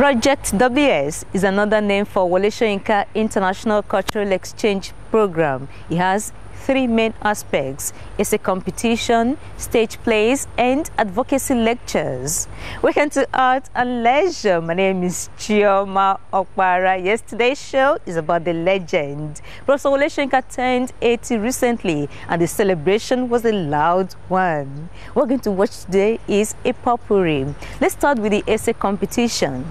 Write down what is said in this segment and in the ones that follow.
Project WS is another name for Wole Soyinka International Cultural Exchange Program. It has three main aspects: it's a competition, stage plays, and advocacy lectures. Welcome to Art and Leisure. My name is Chioma Okpara. Yesterday's show is about the legend. Professor Wole Soyinka turned 80 recently, and the celebration was a loud one. What we're going to watch today is a potpourri. Let's start with the essay competition.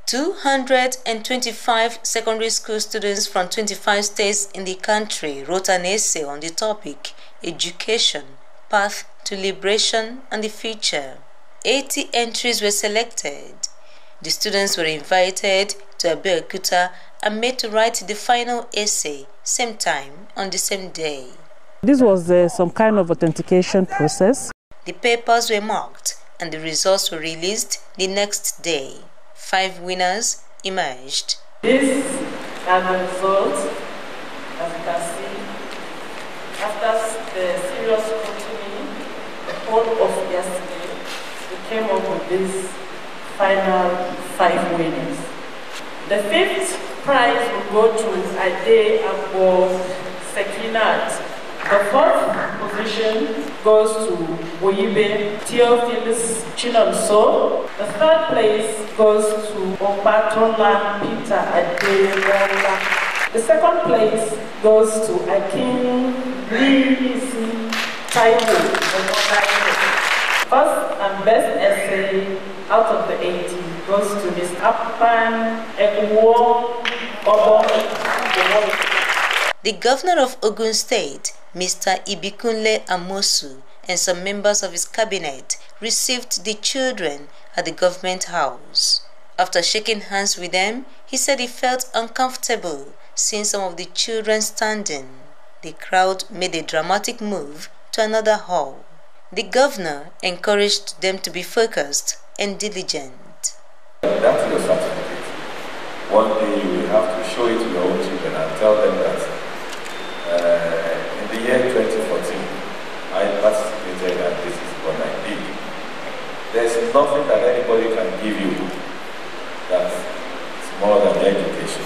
225 secondary school students from 25 states in the country wrote an essay on the topic Education, Path to Liberation and the Future. 80 entries were selected. The students were invited to Abeokuta and made to write the final essay same time on the same day. This was some kind of authentication process. The papers were marked and the results were released the next day. 5 winners emerged. These are the results, as you can see. After the serious scrutiny, the whole of yesterday, we came up with these final 5 winners. The 5th prize will go to Ade Abo Sekinat. The 4th position goes to Oyibe Theophilus Chinonso. The 3rd place goes to Obatola Peter Adewola. The 2nd place goes to Akin Lisi Taiwo. First and best essay out of the 80 goes to Ms. Apan Ekwo Obo. The governor of Ogun State, Mr. Ibikunle Amosu, and some members of his cabinet received the children at the government house. After shaking hands with them, he said he felt uncomfortable seeing some of the children standing. The crowd made a dramatic move to another hall. The governor encouraged them to be focused and diligent. That's your certificate. One day you will have to show it to your own children and tell them that in the year 2014, I participated and this is what I did. There's nothing that anybody can give you that's more than education.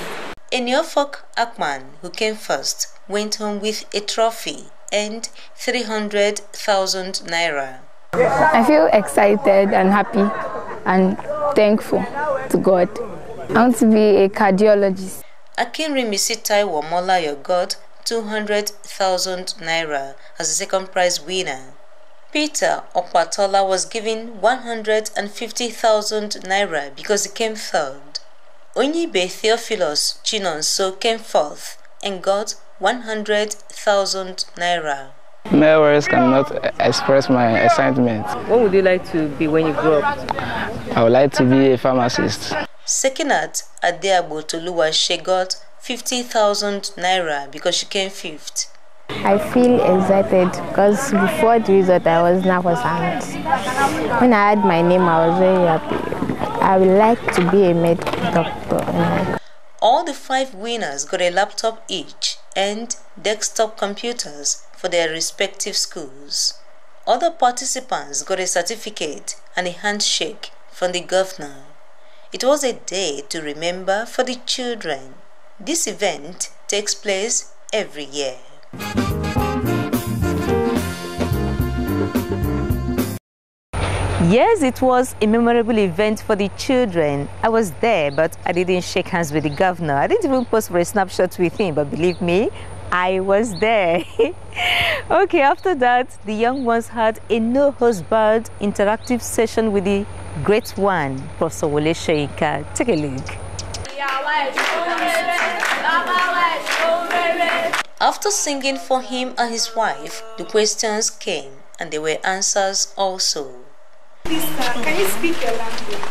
Eniofok Akman, who came first, went home with a trophy and 300,000 naira. I feel excited and happy and thankful to God. I want to be a cardiologist. Akinrimisi Taiwo Molayo got 200,000 naira as the second prize winner. Peter Okwatola was given 150,000 naira because he came third. Onyibe Theophilus Chinonso came fourth and got 100,000 naira. Mere words cannot express my excitement. What would you like to be when you grow up? I would like to be a pharmacist. Sekinat Adeabo Toluwase got 50,000 naira because she came fifth. I feel excited because before the result I was nervous, and when I heard my name I was very happy. I would like to be a medical doctor. All the 5 winners got a laptop each and desktop computers for their respective schools. Other participants got a certificate and a handshake from the governor. It was a day to remember for the children. This event takes place every year. Yes, it was a memorable event for the children. I was there, but I didn't shake hands with the governor. I didn't even pose for a snapshot with him, but believe me, I was there. Okay, after that, the young ones had a no-husband interactive session with the great one, Professor Wole Soyinka. Take a look. After singing for him and his wife, the questions came and there were answers also. Please, can you speak your language?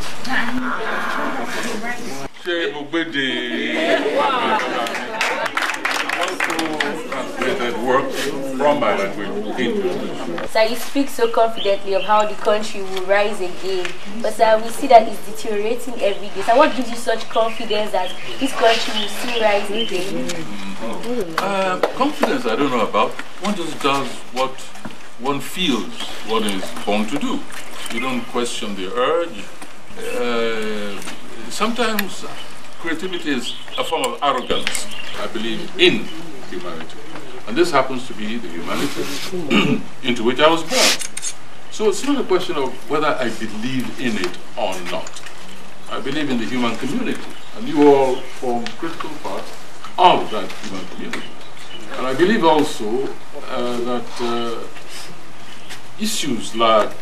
Translated work from my language into English. Sir, you speak so confidently of how the country will rise again, but sir, we see that it's deteriorating every day. So what gives you such confidence that this country will still rise again? Confidence I don't know about. One just does what one feels one is born to do. You don't question the urge. sometimes creativity is a form of arrogance. I believe in humanity. And this happens to be the humanity into which I was born. So it's not a question of whether I believe in it or not. I believe in the human community, and you all form critical part of that human community. And I believe also that issues like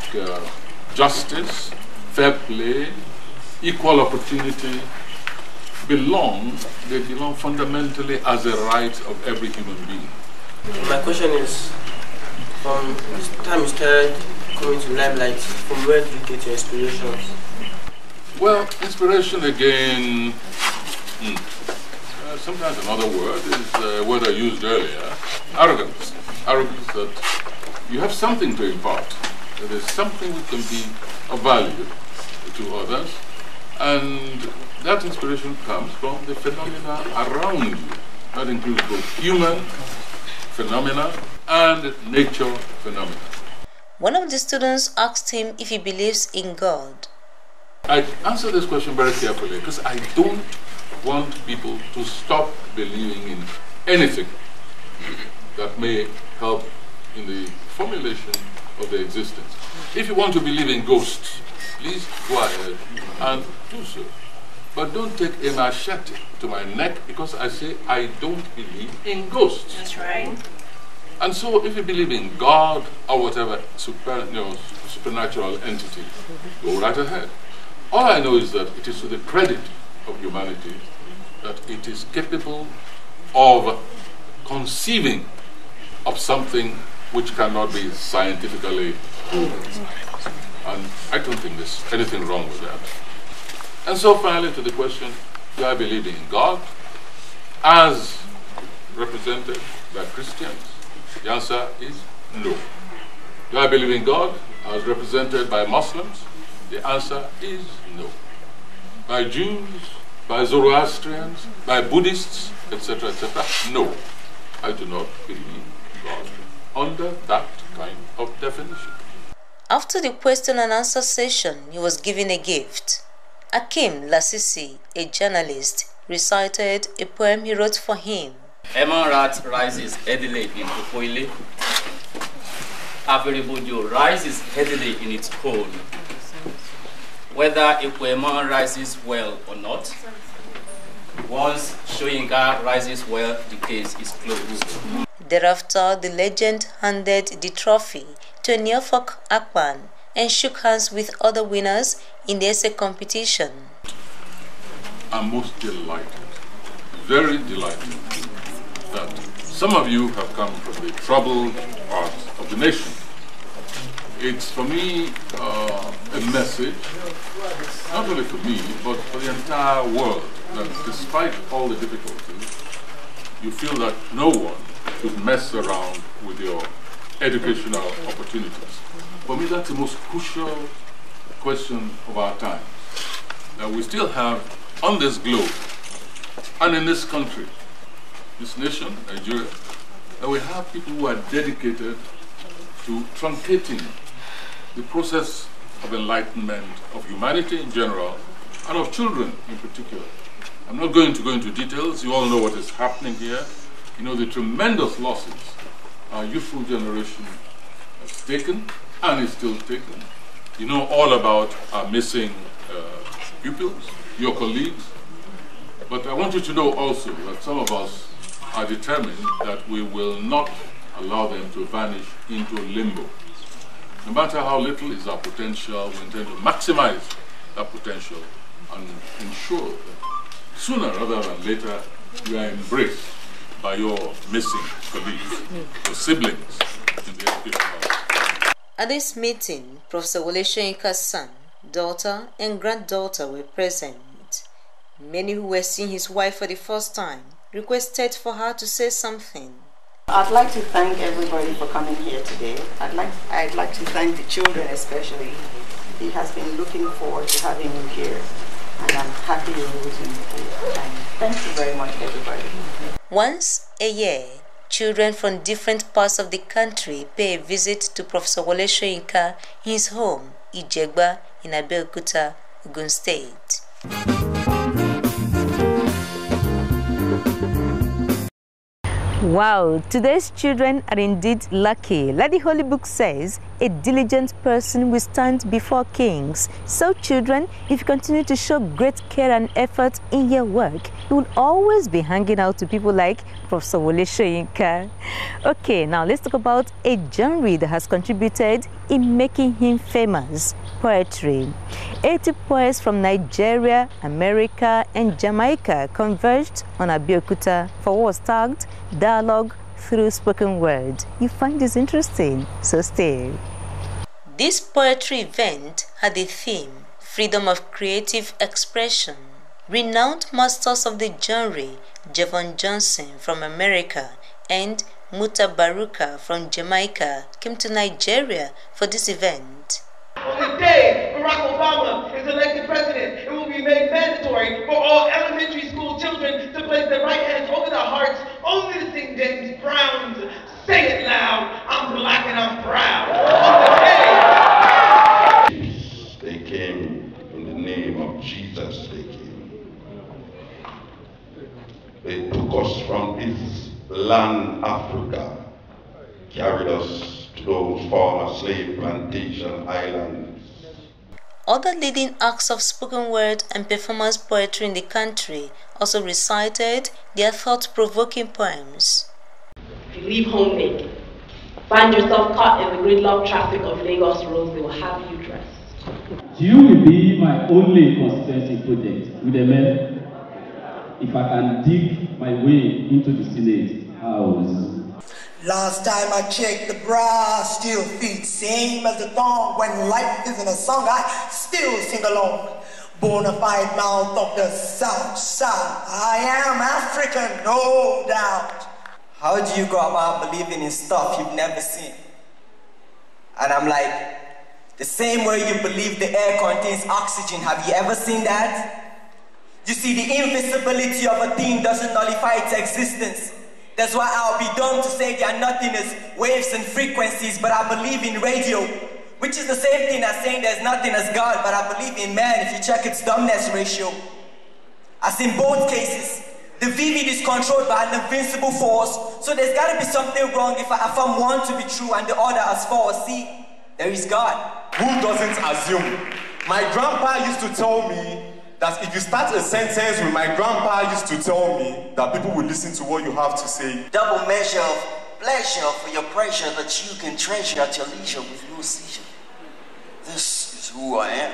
justice, fair play, equal opportunity belong fundamentally as a right of every human being. My question is, from this time you started coming to limelight, from where do you get your inspirations? Well, inspiration again, sometimes another word is a word I used earlier, arrogance. Arrogance that you have something to impart. There is something which can be of value to others, and that inspiration comes from the phenomena around you. That includes both human phenomena and nature phenomena. One of the students asked him if he believes in God. I answer this question very carefully because I don't want people to stop believing in anything that may help in the formulation of their existence. If you want to believe in ghosts, please go ahead and do so. But don't take a machete to my neck because I say I don't believe in ghosts. That's right. And so if you believe in God or whatever supernatural entity, go right ahead. All I know is that it is to the credit of humanity that it is capable of conceiving of something which cannot be scientifically proven. And I don't think there's anything wrong with that. And so finally to the question, do I believe in God as represented by Christians? The answer is no. Do I believe in God as represented by Muslims? The answer is no. By Jews, by Zoroastrians, by Buddhists, etc., etc., no. I do not believe God under that kind of definition. After the question and answer session, he was given a gift. Akim Lasisi, a journalist, recited a poem he wrote for him. Emarat rises heavily in Opoile. Averibodio rises heavily in its hole. Whether Ekwema rises well or not, once Soyinka rises well, the case is closed. Thereafter, the legend handed the trophy to Neofok Akpan and shook hands with other winners in the essay competition. I'm most delighted, very delighted, that some of you have come from the troubled parts of the nation. It's for me a message, not only for me, but for the entire world, that despite all the difficulties, you feel that no one should mess around with your educational opportunities. For me, that's the most crucial question of our time. That we still have on this globe and in this country, this nation, Nigeria, that we have people who are dedicated to truncating the process of enlightenment of humanity in general and of children in particular. I'm not going to go into details. You all know what is happening here. You know the tremendous losses our youthful generation has taken and is still taking. You know all about our missing pupils, your colleagues. But I want you to know also that some of us are determined that we will not allow them to vanish into limbo. No matter how little is our potential, we intend to maximize that potential and ensure that sooner rather than later you are embraced by your missing colleagues, your siblings in the educational world. At this meeting, Professor Wole Soyinka's son, daughter, and granddaughter were present. Many who were seeing his wife for the first time requested for her to say something. I'd like to thank everybody for coming here today. I'd like to thank the children especially. He has been looking forward to having you here, and I'm happy you're losing here. Thank you very much, everybody. Once a year, children from different parts of the country pay a visit to Professor Wole Soyinka in his home, Ijegba, in Abeokuta, Ogun State. Wow, today's children are indeed lucky. Like the Holy Book says, a diligent person will stand before kings. So children, if you continue to show great care and effort in your work, you will always be hanging out to people like Professor Wole Soyinka. Okay, now let's talk about a genre that has contributed in making him famous, poetry. 80 poets from Nigeria, America, and Jamaica converged on Abeokuta for what was tagged Dialogue Through Spoken Word. You find this interesting, so stay. This poetry event had a theme, freedom of creative expression. Renowned masters of the genre, Javon Johnson from America and Muta Baruka from Jamaica, came to Nigeria for this event. On the day Barack Obama is elected president, it will be made mandatory for all elementary school children to place their right hands over their hearts, only to sing James Brown's "Say It Loud, I'm Black and I'm Proud." On the day they came in the name of Jesus. They took us from this land, Africa, carried us to those former slave plantation islands. Other leading acts of spoken word and performance poetry in the country also recited their thought-provoking poems. If you leave home naked, find yourself caught in the gridlock traffic of Lagos roads, they will have you dressed. You will be my only constituency project with a man. If I can dig my way into the Senate House. Last time I checked, the bra still fits, same as the thong. When life isn't a song, I still sing along. Bonafide mouth of the South Side. I am African, no doubt. How do you go about believing in stuff you've never seen? And I'm like, the same way you believe the air contains oxygen, have you ever seen that? You see, the invisibility of a thing doesn't nullify its existence. That's why I'll be dumb to say they are nothing as waves and frequencies, but I believe in radio, which is the same thing as saying there's nothing as God, but I believe in man if you check its dumbness ratio. As in both cases, the vivid is controlled by an invincible force, so there's gotta be something wrong if I affirm one to be true and the other as false. See, there is God. Who doesn't assume? My grandpa used to tell me that if you start a sentence with my grandpa used to tell me that people will listen to what you have to say. Double measure of pleasure for your pressure that you can treasure at your leisure with no seizure. This is who I am.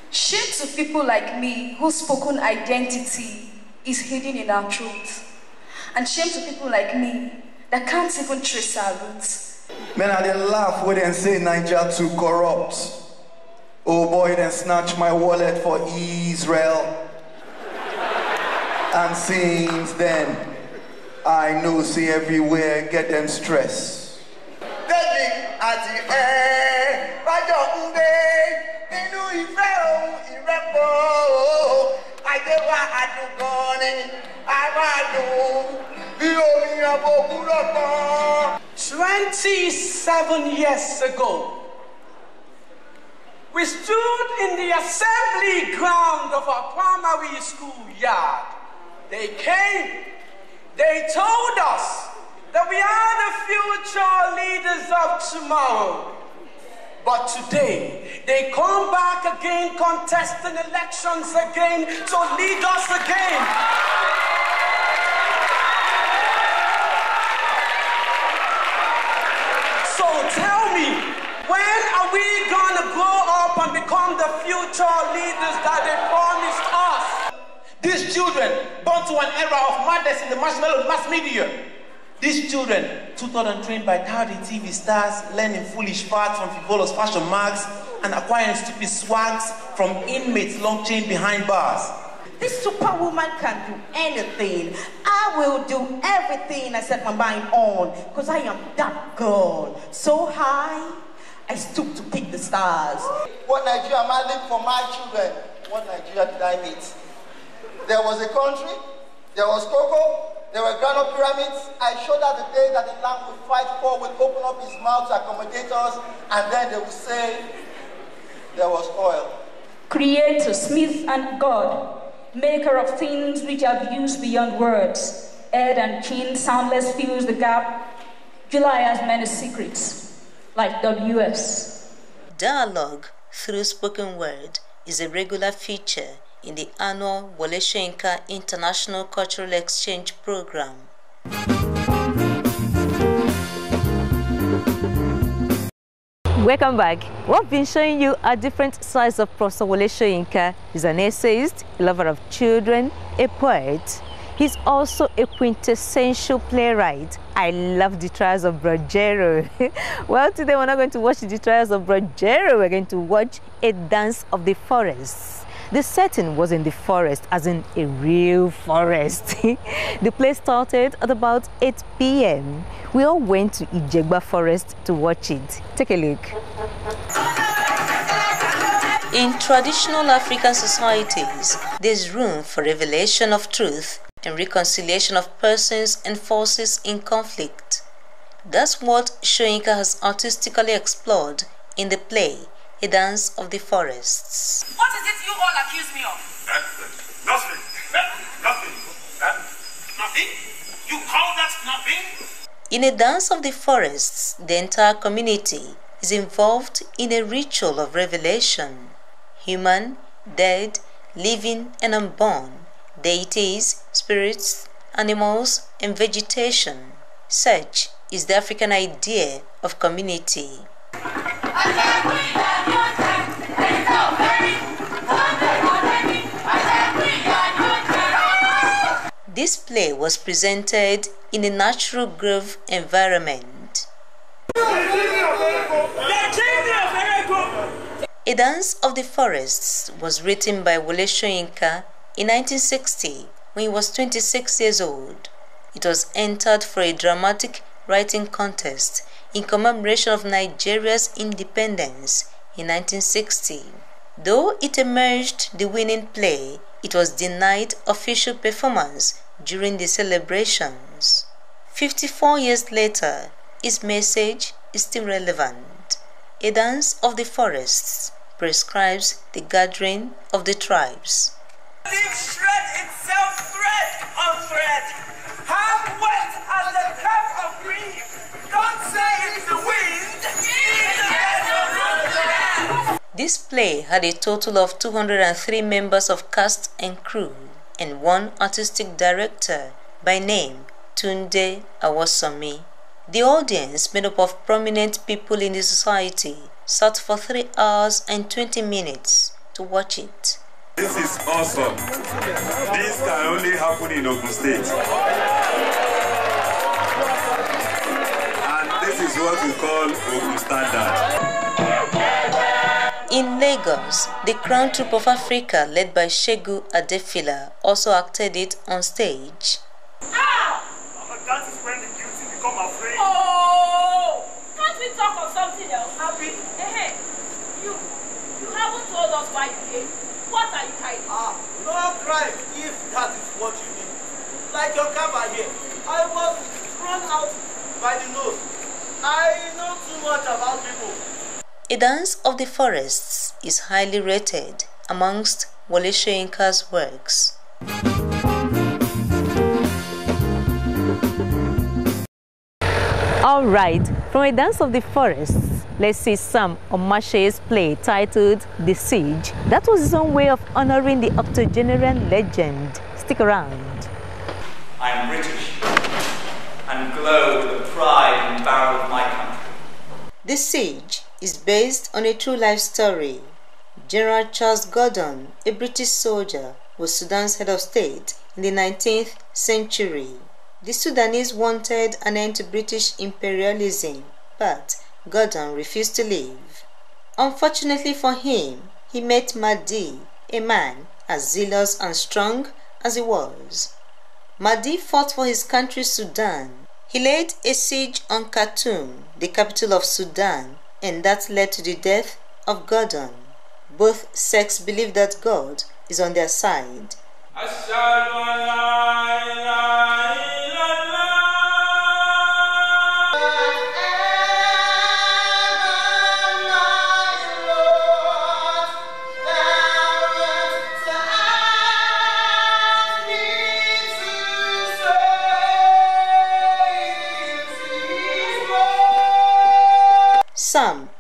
Shame to people like me whose spoken identity is hidden in our truth. And shame to people like me that can't even trace our roots. Men, I didn't laugh when they say Niger too corrupt. Oh boy, then snatch my wallet for Israel. And since then, I know see everywhere, get them stress. "27 years ago, we stood in the assembly ground of our primary school yard. They came, they told us that we are the future leaders of tomorrow. But today, they come back again, contesting elections again to lead us again. So tell me, when are we gonna grow up and become the future leaders that they promised us? These children, born to an era of madness in the marshmallow mass media. These children, tutored and trained by tardy TV stars, learning foolish facts from frivolous fashion marks, and acquiring stupid swags from inmates long chained behind bars. This superwoman can do anything. I will do everything I set my mind on, because I am that girl, so high, I stoop to pick the stars. What Nigeria am I living for my children? What Nigeria did I meet? There was a country, there was cocoa, there were granite pyramids. I showed that the day that the land would fight for would open up his mouth to accommodate us, and then they would say there was oil. Creator, smith and God, maker of things which are used beyond words, head and chin, soundless fills the gap. July has many secrets, like WS. Dialogue through spoken word is a regular feature in the annual Wole Soyinka International Cultural Exchange Program. Welcome back. We've been showing you a different sides of Professor Wole Soyinka. He's an essayist, a lover of children, a poet. He's also a quintessential playwright. I love the Trials of Brojero. Well, today we're not going to watch the Trials of Brojero. We're going to watch A Dance of the Forests. The setting was in the forest, as in a real forest. The play started at about 8 p.m. We all went to Ijegba Forest to watch it. Take a look. In traditional African societies, there's room for revelation of truth and reconciliation of persons and forces in conflict. That's what Soyinka has artistically explored in the play A Dance of the Forests. What is it you all accuse me of? Nothing. Nothing? You call that nothing? In A Dance of the Forests, the entire community is involved in a ritual of revelation. Human, dead, living and unborn, deities, spirits, animals and vegetation. Such is the African idea of community. This play was presented in a natural grove environment. A Dance of the Forests was written by Wole Soyinka in 1960 when he was 26 years old. It was entered for a dramatic writing contest in commemoration of Nigeria's independence in 1960. Though it emerged the winning play, it was denied official performance during the celebrations. 54 years later, its message is still relevant. A Dance of the Forests prescribes the gathering of the tribes. Leave shred itself thread on thread. How wet as the cup of grief. Don't say it's the wind. This play had a total of 203 members of cast and crew and one artistic director by name Tunde Awosomi. The audience, made up of prominent people in the society, sat for 3 hours and 20 minutes to watch it. This is awesome. This can only happen in Ogun State. And this is what we call Ogun Standard. In Lagos, the Crown Troupe of Africa, led by Shegu Adefila, also acted it on stage. That is when the guilty become afraid. Oh! Can't we talk of something else? Happy? Hey, you haven't told us why you came. What are you hiding? No crime if that is what you mean. Like your cover here. I was thrown out by the nose. I know too much about people. A Dance of the Forests is highly rated amongst Wole Soyinka's works. All right, from A Dance of the Forests, let's see Sam Omatseye's play titled The Siege. That was his own way of honoring the octogenarian legend. Stick around. I am British and glow with the pride and barrel of my country. The Siege is based on a true life story. General Charles Gordon, a British soldier, was Sudan's head of state in the 19th century. The Sudanese wanted an end to British imperialism, but Gordon refused to leave. Unfortunately for him, he met Mahdi, a man as zealous and strong as he was. Mahdi fought for his country Sudan. He laid a siege on Khartoum, the capital of Sudan, and that led to the death of Gordon. Both sects believe that God is on their side.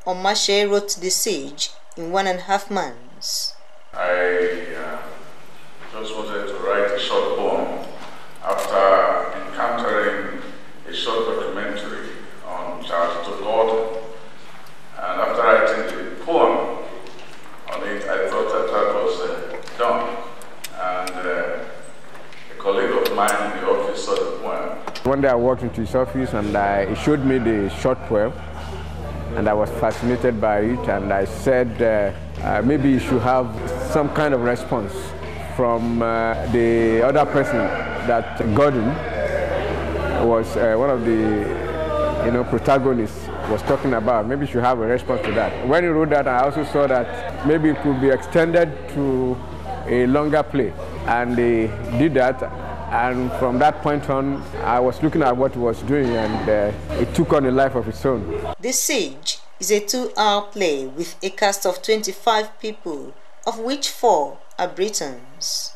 Omatseye wrote The Siege in 1.5 months. I just wanted to write a short poem after encountering a short documentary on Charles Gordon. And after writing the poem on it, I thought that was done. And a colleague of mine in the office saw the poem. One day I walked into his office and he showed me the short poem, and I was fascinated by it, and I said maybe you should have some kind of response from the other person that Gordon was one of the protagonists was talking about. Maybe you should have a response to that. When he wrote that, I also saw that maybe it could be extended to a longer play, and they did that. And from that point on, I was looking at what he was doing, and it took on a life of its own. The Siege is a 2-hour play with a cast of 25 people, of which 4 are Britons.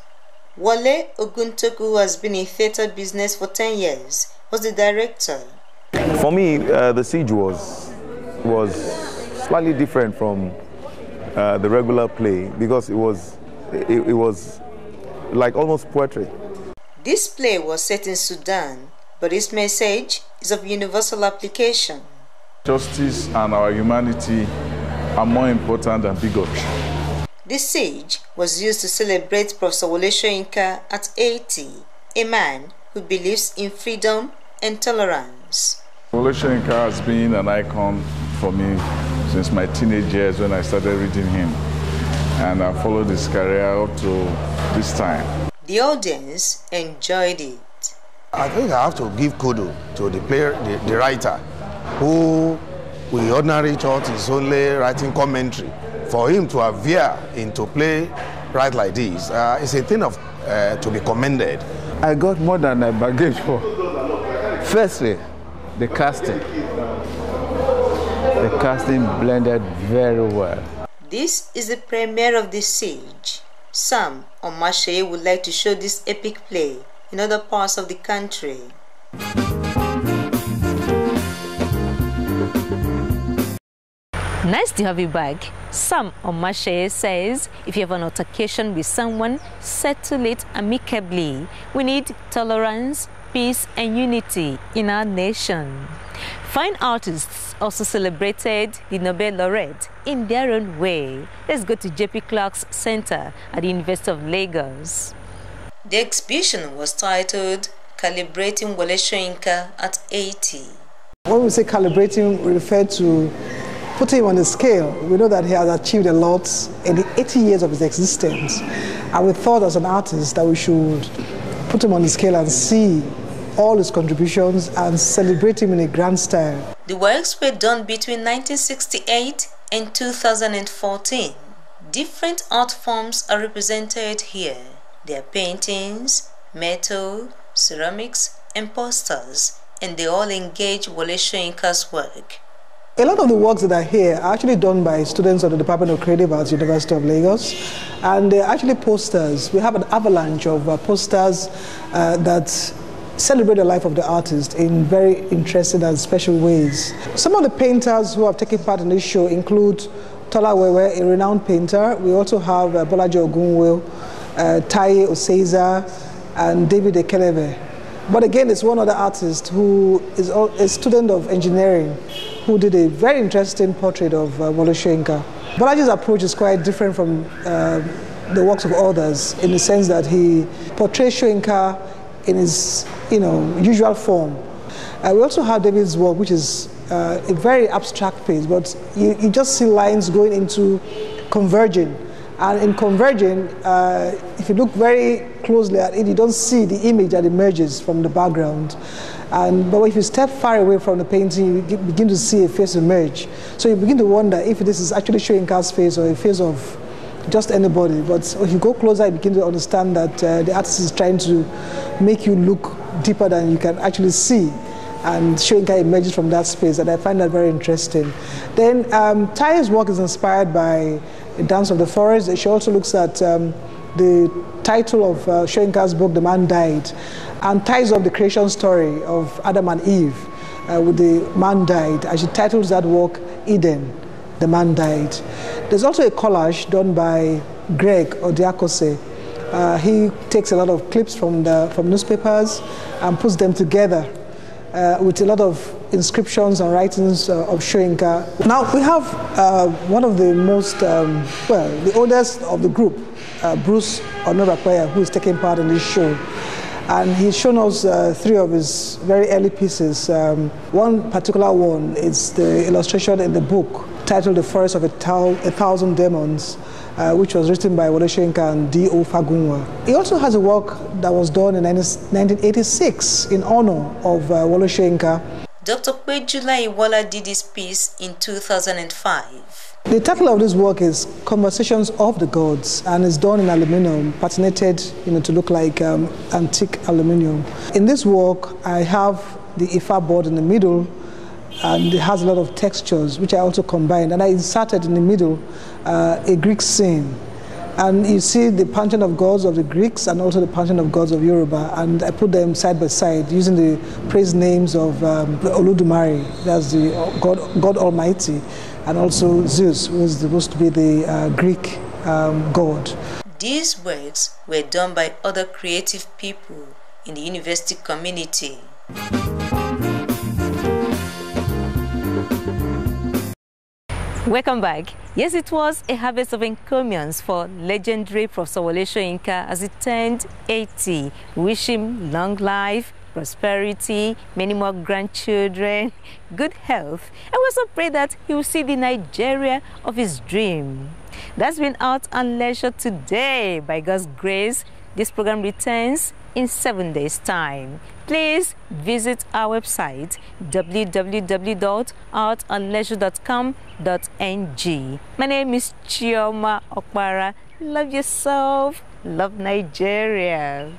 Wole Oguntoku, who has been in theatre business for 10 years, was the director. For me, The Siege was slightly different from the regular play, because it was like almost poetry. This play was set in Sudan, but its message is of universal application. Justice and our humanity are more important than bigotry. The Siege was used to celebrate Professor Wole Soyinka at 80, a man who believes in freedom and tolerance. Wole Soyinka has been an icon for me since my teenage years when I started reading him, and I followed his career up to this time. The audience enjoyed it. I think I have to give kudos to the player, the writer, who we ordinarily thought is only writing commentary. For him to veer into play right like this, it's a thing of to be commended. I got more than I bargained for. Firstly, the casting. The casting blended very well. This is the premiere of The Siege. Sam Omatseye would like to show this epic play in other parts of the country. Nice to have you back. Sam Omatseye says if you have an altercation with someone, settle it amicably. We need tolerance, peace and unity in our nation. Fine artists also celebrated the Nobel laureate in their own way. Let's go to JP Clark's Center at the University of Lagos. The exhibition was titled Calibrating Wole Soyinka at 80. When we say calibrating, we refer to putting him on the scale. We know that he has achieved a lot in the 80 years of his existence. And we thought as an artist that we should put him on the scale and see all his contributions and celebrate him in a grand style. The works were done between 1968 and 2014. Different art forms are represented here. There are paintings, metal, ceramics, and posters, and they all engage Wole Soyinka's work. A lot of the works that are here are actually done by students of the Department of Creative Arts, University of Lagos, and they're actually posters. We have an avalanche of posters that celebrate the life of the artist in very interesting and special ways. Some of the painters who have taken part in this show include Tola Wewe, a renowned painter. We also have Bolaji Ogunwe, Taye Oseiza, and David Ekelebe. But again, it's one other artist who is a student of engineering who did a very interesting portrait of Wole Soyinka. Bolaji's approach is quite different from the works of others in the sense that he portrays Soyinka in his usual form. We also have David's work, which is a very abstract piece, but you just see lines going into converging. And in converging, if you look very closely at it, you don't see the image that emerges from the background. But if you step far away from the painting, you begin to see a face emerge. So you begin to wonder if this is actually Soyinka's face or a face of just anybody. But if you go closer, you begin to understand that the artist is trying to make you look deeper than you can actually see. And Soyinka emerges from that space, and I find that very interesting. Then Taye's work is inspired by The Dance of the Forest. She also looks at the title of Soyinka's book, The Man Died, and ties up the creation story of Adam and Eve with the man died, and she titles that work Eden. the man died. There's also a collage done by Greg Odiakose. He takes a lot of clips from newspapers and puts them together with a lot of inscriptions and writings of Soyinka. Now we have one of the most, the oldest of the group, Bruce Onorakwaya, who is taking part in this show. And he's shown us 3 of his very early pieces. One particular one is the illustration in the book titled The Forest of a Thousand Demons, which was written by Wole Soyinka and D.O. Fagunwa. He also has a work that was done in 1986 in honor of Wole Soyinka. Dr. Kwejula Iwola did this piece in 2005. The title of this work is Conversations of the Gods, and it's done in aluminium, patinated, to look like antique aluminium. In this work, I have the Ifa board in the middle, and it has a lot of textures, which I also combined. And I inserted in the middle a Greek scene. And you see the pantheon of gods of the Greeks and also the pantheon of gods of Yoruba. And I put them side by side using the praise names of Oludumare, that's the God Almighty, and also Zeus, who is supposed to be the Greek god. These works were done by other creative people in the university community. Welcome back. Yes, it was a harvest of encomiums for legendary Professor Wole Soyinka as he turned 80. Wish him long life, prosperity, many more grandchildren, good health. And we also pray that he will see the Nigeria of his dream. That's been Art and Leisure today. By God's grace, this program returns in 7 days' time. Please visit our website www.artandleisure.com.ng. My name is Chioma Okpara. Love yourself, love Nigeria.